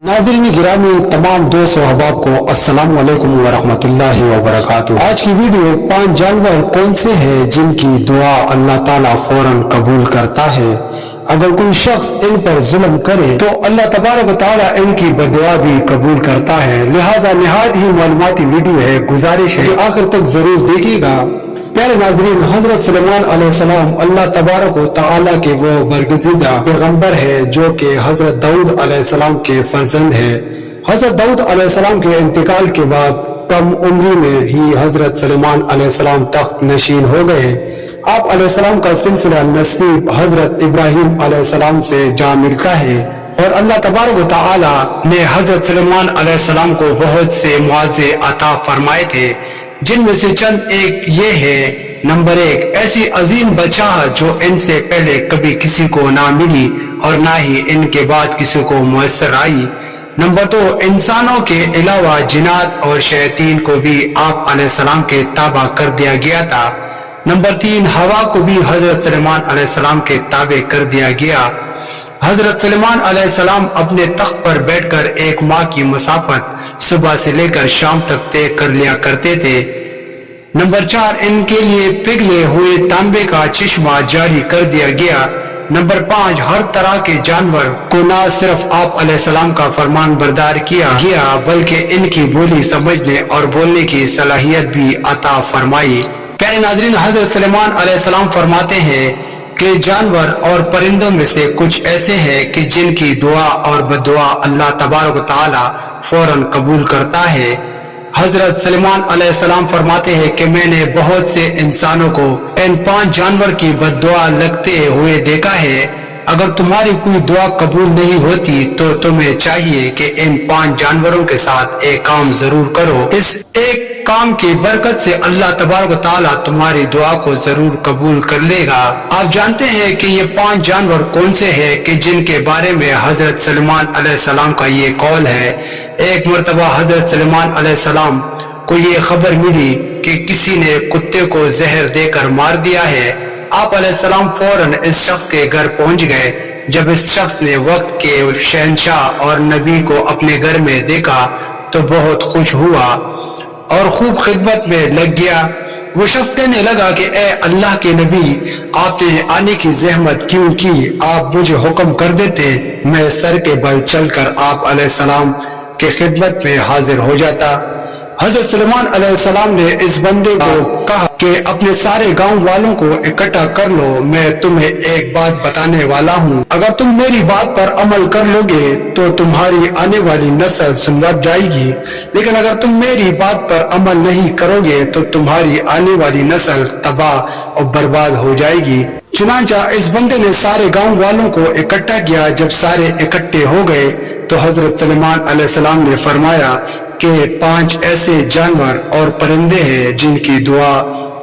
नाज़रीन गिरामी, तमाम दोस्त और अहबाब को अस्सलाम वालेकुम व रहमतुल्लाहि व बरकातुहू। आज की वीडियो 5 जानवर कौन से हैं जिनकी दुआ अल्लाह ताला फौरन कबूल करता है। अगर कोई शख्स इन पर जुल्म करे तो अल्लाह तबारक व तआला इनकी बदुआ भी कबूल करता है। लिहाजा निहायत ही मालूमाती वीडियो है, गुजारिश है कि आखिर तक जरूर देखिएगा। प्यारे नाज़रीन, हजरत सुलेमान अलैहिस्सलाम अल्लाह तबारक व तआला के वो बरगज़ीदा पैगंबर है जो कि हजरत दाऊद अलैहिस्सलाम के फर्जंद है। हजरत दाऊद अलैहिस्सलाम के इंतकाल के बाद कम उम्री में ही हजरत सुलेमान अलैहिस्सलाम तख्त नशीन हो गए। आप अलैहिस्सलाम का सिलसिला नसीब हजरत इब्राहिम अलैहिस्सलाम से जा मिलता है और अल्लाह तबारक व तआला ने हजरत सुलेमान अलैहिस्सलाम को बहुत से मुआज़े अता फरमाए थे, जिनमें से चंद एक ये है। नंबर 1, ऐसी अजीम बादशाह जो इनसे पहले कभी किसी को ना मिली और ना ही इनके बाद किसी को मुयस्सर आई। नंबर 2, इंसानों के अलावा जिन्नात और शैतान को भी आप अलैहिस्सलाम के ताबा कर दिया गया था। नंबर 3, हवा को भी हजरत सुलेमान अलैहिस्सलाम के ताबे कर दिया गया। हजरत सुलेमान अलैहिस्सलाम अपने तख्त पर बैठकर एक माह की मुसाफत सुबह से लेकर शाम तक तय कर लिया करते थे। नंबर 4, इनके लिए पिघले हुए तांबे का चश्मा जारी कर दिया गया। नंबर 5, हर तरह के जानवर को न सिर्फ आप अलैहिस्सलाम का फरमान बरदार किया गया बल्कि इनकी बोली समझने और बोलने की सलाहियत भी अता फरमाई। प्यारे नाज़रीन, हजरत सुलेमान अलैहिस्सलाम फरमाते हैं कि जानवर और परिंदों में से कुछ ऐसे हैं कि जिनकी दुआ और बदुआ अल्लाह तबारक व तआला फौरन कबूल करता है। हजरत सुलेमान अलैहिस्सलाम फरमाते हैं कि मैंने बहुत से इंसानों को इन 5 जानवर की बददुआ लगते हुए देखा है। अगर तुम्हारी कोई दुआ कबूल नहीं होती तो तुम्हें चाहिए कि इन 5 जानवरों के साथ एक काम जरूर करो। इस एक काम की बरकत से अल्लाह तबारक व तआला तुम्हारी दुआ को जरूर कबूल कर लेगा। आप जानते हैं कि ये 5 जानवर कौन से हैं कि जिनके बारे में हजरत सुलेमान अलैहिस्सलाम का ये कौल है। एक मर्तबा हजरत सुलेमान अलैहिस्सलाम को ये खबर मिली कि किसी ने कुत्ते को जहर देकर मार दिया है। आप अलैहिस्सलाम फौरन इस शख्स के घर पहुंच गए। जब इस शख्स ने वक्त के शहंशाह और नबी को अपने घर में देखा तो बहुत खुश हुआ और खूब खिदमत में लग गया। वो शख्स कहने लगा कि ए अल्लाह के नबी, आपने आने की जहमत क्यों की? आप मुझे हुक्म कर देते, मैं सर के बल चलकर आप अलैहिस्सलाम के खिदमत में हाजिर हो जाता। हजरत सुलेमान अलैहिस्सलाम ने इस बंदे को कहा कि अपने सारे गांव वालों को इकट्ठा कर लो, मैं तुम्हें एक बात बताने वाला हूँ। अगर तुम मेरी बात पर अमल कर लोगे तो तुम्हारी आने वाली नस्ल सुनवर जाएगी, लेकिन अगर तुम मेरी बात पर अमल नहीं करोगे तो तुम्हारी आने वाली नस्ल तबाह और बर्बाद हो जाएगी। चुनांचा इस बंदे ने सारे गांव वालों को इकट्ठा किया। जब सारे इकट्ठे हो गए तो हजरत सुलेमान अलैहिस्सलाम ने फरमाया कि 5 ऐसे जानवर और परिंदे हैं जिनकी दुआ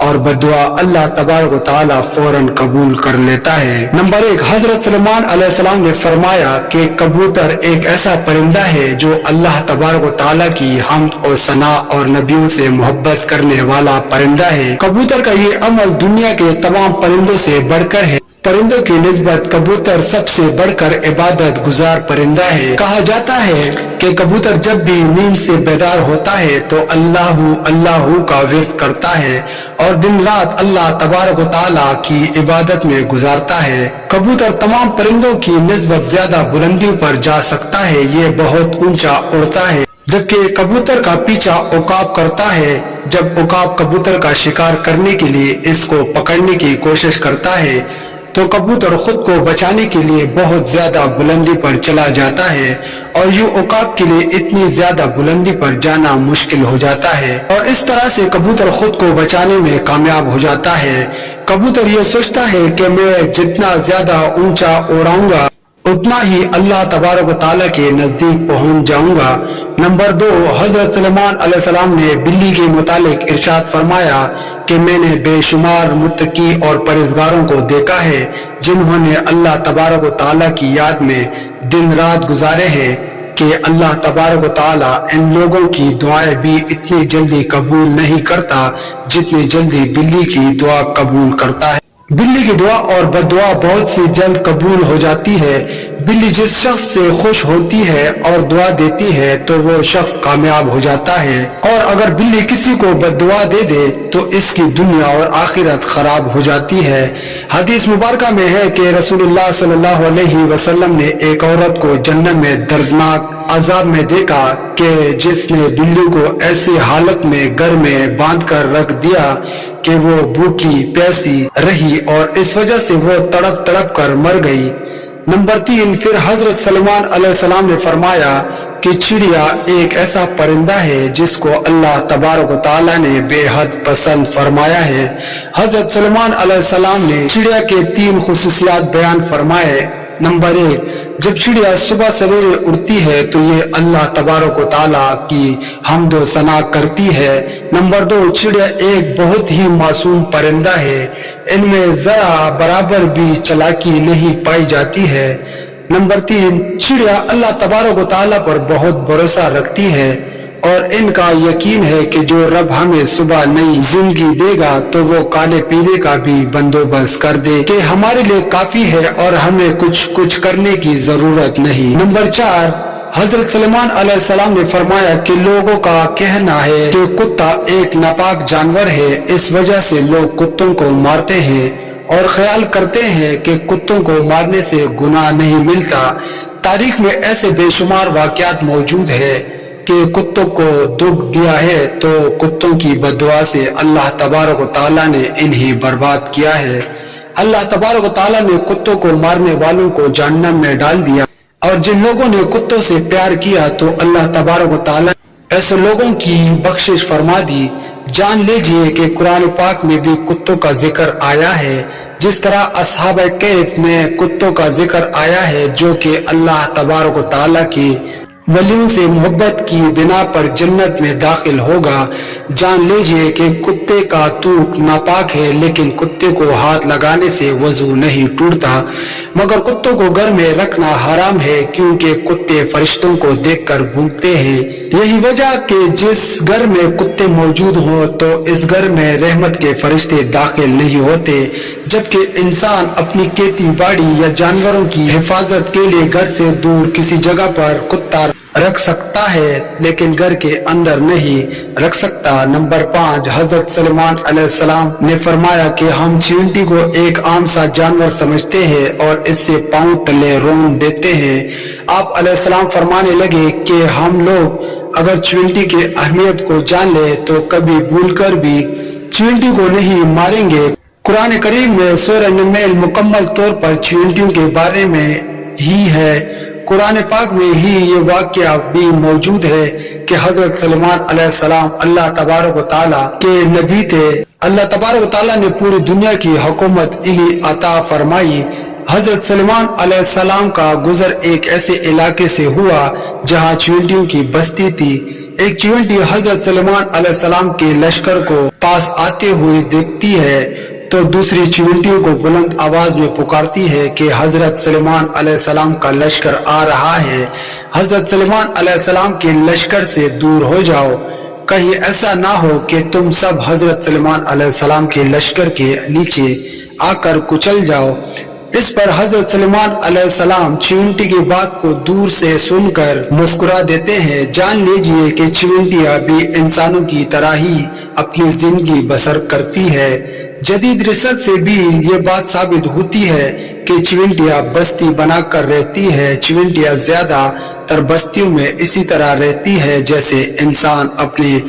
और बदुआ अल्लाह तबारक व तआला फौरन कबूल कर लेता है। नंबर 1, हजरत सुलेमान अलैहिस्सलाम ने फरमाया कि कबूतर एक ऐसा परिंदा है जो अल्लाह तबारक व तआला की हम्द और सना और नबियों से मोहब्बत करने वाला परिंदा है। कबूतर का ये अमल दुनिया के तमाम परिंदों से बढ़कर है। परिंदों की निस्बत कबूतर सबसे बढ़कर इबादत गुजार परिंदा है। कहा जाता है कि कबूतर जब भी नींद से बेदार होता है तो अल्लाहू अल्लाहू का विर्द करता है और दिन रात अल्लाह तबारक व तआला की इबादत में गुजारता है। कबूतर तमाम परिंदों की निस्बत ज्यादा बुलंदियों पर जा सकता है, ये बहुत ऊंचा उड़ता है, जबकि कबूतर का पीछा उकाब करता है। जब उकाब कबूतर का शिकार करने के लिए इसको पकड़ने की कोशिश करता है तो कबूतर खुद को बचाने के लिए बहुत ज्यादा बुलंदी पर चला जाता है और यूं उकाब के लिए इतनी ज्यादा बुलंदी पर जाना मुश्किल हो जाता है और इस तरह से कबूतर खुद को बचाने में कामयाब हो जाता है। कबूतर ये सोचता है कि मैं जितना ज्यादा ऊंचा उड़ाऊंगा उतना ही अल्लाह तबारक व तआला के नजदीक पहुंच जाऊंगा। नंबर 2, हजरत सुलेमान अलैहिस्सलाम ने बिल्ली के मुतालिक इरशाद फरमाया कि मैंने बेशुमार मुत्तकी और परहेजगारों को देखा है जिन्होंने अल्लाह तबारक व तआला की याद में दिन रात गुजारे हैं कि अल्लाह तबारक व तआला इन लोगों की दुआएं भी इतनी जल्दी कबूल नहीं करता जितनी जल्दी बिल्ली की दुआ कबूल करता है। बिल्ली की दुआ और बद्दुआ बहुत सी जल्द कबूल हो जाती है। बिल्ली जिस शख्स से खुश होती है और दुआ देती है तो वो शख्स कामयाब हो जाता है, और अगर बिल्ली किसी को बद्दुआ दे दे तो इसकी दुनिया और आखिरत खराब हो जाती है। हदीस मुबारक में है कि रसूलुल्लाह सल्लल्लाहु अलैहि वसल्लम ने एक औरत को जन्नत में दर्दनाक अजाब में देखा कि जिसने बिल्ली को ऐसी हालत में घर में बांध कर रख दिया कि वो भूखी प्यासी रही और इस वजह से वो तड़प तड़प कर मर गई। नंबर 3, फिर हजरत सलमान अलैहिस्सलाम ने फरमाया कि चिड़िया एक ऐसा परिंदा है जिसको अल्लाह तबारक व तआला ने बेहद पसंद फरमाया है। हजरत सलमान अलैहिस्सलाम ने चिड़िया के 3 खुसूसियात बयान फरमाए। नंबर 1, जब चिड़िया सुबह सवेरे उड़ती है तो ये अल्लाह तबारक व तआला की हम्द व सना करती है। नंबर 2, चिड़िया एक बहुत ही मासूम परिंदा है, इनमें जरा बराबर भी चालाकी नहीं पाई जाती है। नंबर 3, चिड़िया अल्लाह तबारक व तआला पर बहुत भरोसा रखती है और इनका यकीन है कि जो रब हमें सुबह नई जिंदगी देगा तो वो खाने पीने का भी बंदोबस्त कर दे कि हमारे लिए काफी है और हमें कुछ करने की जरूरत नहीं। नंबर 4, हजरत सलमान अलैहिस्सलाम ने फरमाया कि लोगों का कहना है कि कुत्ता एक नापाक जानवर है, इस वजह से लोग कुत्तों को मारते हैं और ख्याल करते हैं कि कुत्तों को मारने से गुनाह नहीं मिलता। तारीख में ऐसे बेशुमार वाकयात मौजूद है कि कुत्तों को दुख दिया है तो कुत्तों की बद्दुआ से अल्लाह तबारक व तआला ने इन्हें बर्बाद किया है। अल्लाह तबारक व तआला ने कुत्तों को मारने वालों को जहन्नम में डाल दिया, और जिन लोगों ने कुत्तों से प्यार किया तो अल्लाह तबारक व तआला ऐसे लोगों की बख्शिश फरमा दी। जान लीजिए कि कुरान पाक में भी कुत्तों का जिक्र आया है, जिस तरह अस्हाब कैफ में कुत्तों का जिक्र आया है जो कि अल्लाह तबारक व तआला की वलियों से मोहब्बत की बिना पर जन्नत में दाखिल होगा। जान लीजिए कि कुत्ते का थूक नापाक है, लेकिन कुत्ते को हाथ लगाने से वजू नहीं टूटता, मगर कुत्तों को घर में रखना हराम है क्योंकि कुत्ते फरिश्तों को देखकर भूखते हैं। यही वजह कि जिस घर में कुत्ते मौजूद हो तो इस घर में रहमत के फरिश्ते दाखिल नहीं होते, जबकि इंसान अपनी खेती बाड़ी या जानवरों की हिफाजत के लिए घर से दूर किसी जगह पर कुत्ता रख सकता है लेकिन घर के अंदर नहीं रख सकता। नंबर 5, हजरत सलमान अलैहिस्सलाम ने फरमाया कि हम चींटी को एक आम सा जानवर समझते हैं और इससे पांव तले रोन देते हैं। आप अलैहिस्सलाम फरमाने लगे कि हम लोग अगर चींटी की अहमियत को जान ले तो कभी भूलकर भी चींटी को नहीं मारेंगे। कुरान करीम में सूरह नमल मुकम्मल तौर पर चींटियों के बारे में ही है। कुरान पाक में ही ये वाक़या भी मौजूद है कि हजरत सलमान अलैहिस्सलाम अल्लाह तबारक व तआला के नबी थे। अल्लाह तबारक व तआला ने पूरी दुनिया की हुकूमत इन्हीं अता फरमाई। हजरत सलमान अलैहिस्सलाम का गुजर एक ऐसे इलाके से हुआ जहाँ चींटियों की बस्ती थी। एक चींटी हजरत सलमान अलैहिस्सलाम के लश्कर को पास आते हुए देखती है तो दूसरी चींटियों को बुलंद आवाज में पुकारती है कि हजरत सलमान अलैहिस्सलाम का लश्कर आ रहा है, हजरत सलमान अलैहिस्सलाम के लश्कर से दूर हो जाओ, कहीं ऐसा ना हो कि तुम सब हजरत सलमान अलैहिस्सलाम के लश्कर के नीचे आकर कुचल जाओ। इस पर हजरत सलमान अलैहिस्सलाम चींटी की बात को दूर से सुनकर मुस्कुरा देते हैं। जान लीजिए कि चींटियां भी इंसानों की तरह ही अपनी जिंदगी बसर करती है। जदीद रिसर्च से भी ये बात साबित होती है कि चींटियां बस्ती बनाकर रहती है। चींटियां ज्यादा तर बस्तियों में इसी तरह रहती है जैसे इंसान अपने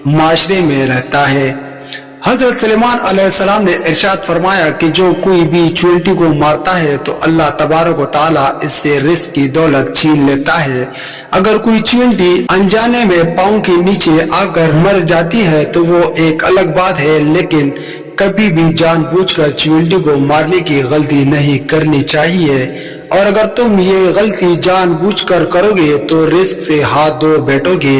माशरे में रहता है। हजरत सलमान अलैहिस्सलाम ने इरशाद फरमाया कि जो कोई भी चींटी को मारता है तो अल्लाह तबारक व तआला इससे रिस्क की दौलत छीन लेता है। अगर कोई चींटी अनजाने में पाँव के नीचे आकर मर जाती है तो वो एक अलग बात है, लेकिन कभी भी जानबूझकर चींटी को मारने की गलती नहीं करनी चाहिए। और अगर तुम ये गलती जानबूझकर करोगे तो रिस्क से हाथ धो बैठोगे,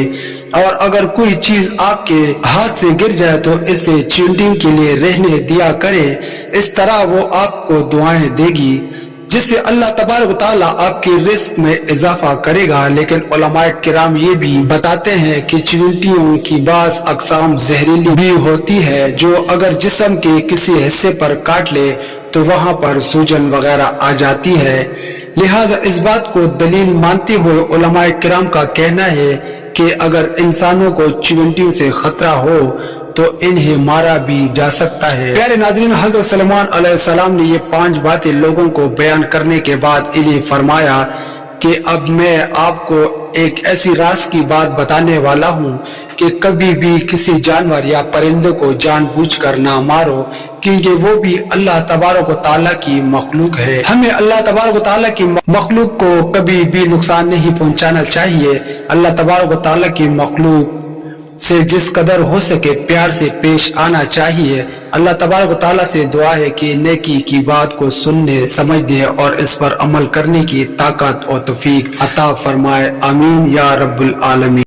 और अगर कोई चीज आपके हाथ से गिर जाए तो इसे चींटियों के लिए रहने दिया करे। इस तरह वो आपको दुआएं देगी जिससे अल्लाह तबारक ताला आपके रिस्क में इजाफा करेगा। लेकिन उलमाए किराम ये भी बताते हैं कि चींटियों की बास अकसाम जहरीली भी होती है जो अगर जिस्म के किसी हिस्से पर काट ले تو وہاں پر سوجن وغیرہ آ جاتی ہے۔ لہٰذا اس بات کو دلیل مانتے ہوئے علماء کرام کا کہنا ہے کہ اگر انسانوں کو چیونٹیوں سے خطرہ ہو تو انہیں مارا بھی جا سکتا ہے۔ پیارے ناظرین، حضرت سلیمان علیہ السلام نے یہ 5 باتیں لوگوں کو بیان کرنے کے بعد انہیں فرمایا کہ اب میں آپ کو ایک ایسی راز کی بات بتانے والا ہوں کہ کبھی بھی کسی جانور یا پرندے کو جان بوجھ کر نہ مارو، کیونکہ وہ بھی اللہ تبارک و تعالیٰ کی مخلوق ہے۔ ہمیں اللہ تبارک و تعالیٰ کی مخلوق کو کبھی بھی نقصان نہیں پہنچانا چاہیے۔ اللہ تبارک و تعالیٰ کی مخلوق سے جس قدر ہو سکے پیار سے پیش آنا چاہیے۔ اللہ تبارک و تعالیٰ سے دعا ہے کہ نیکی کی بات کو سننے، سمجھنے اور اس پر عمل کرنے کی طاقت اور توفیق عطا فرمائے۔ آمین یا رب العالمین۔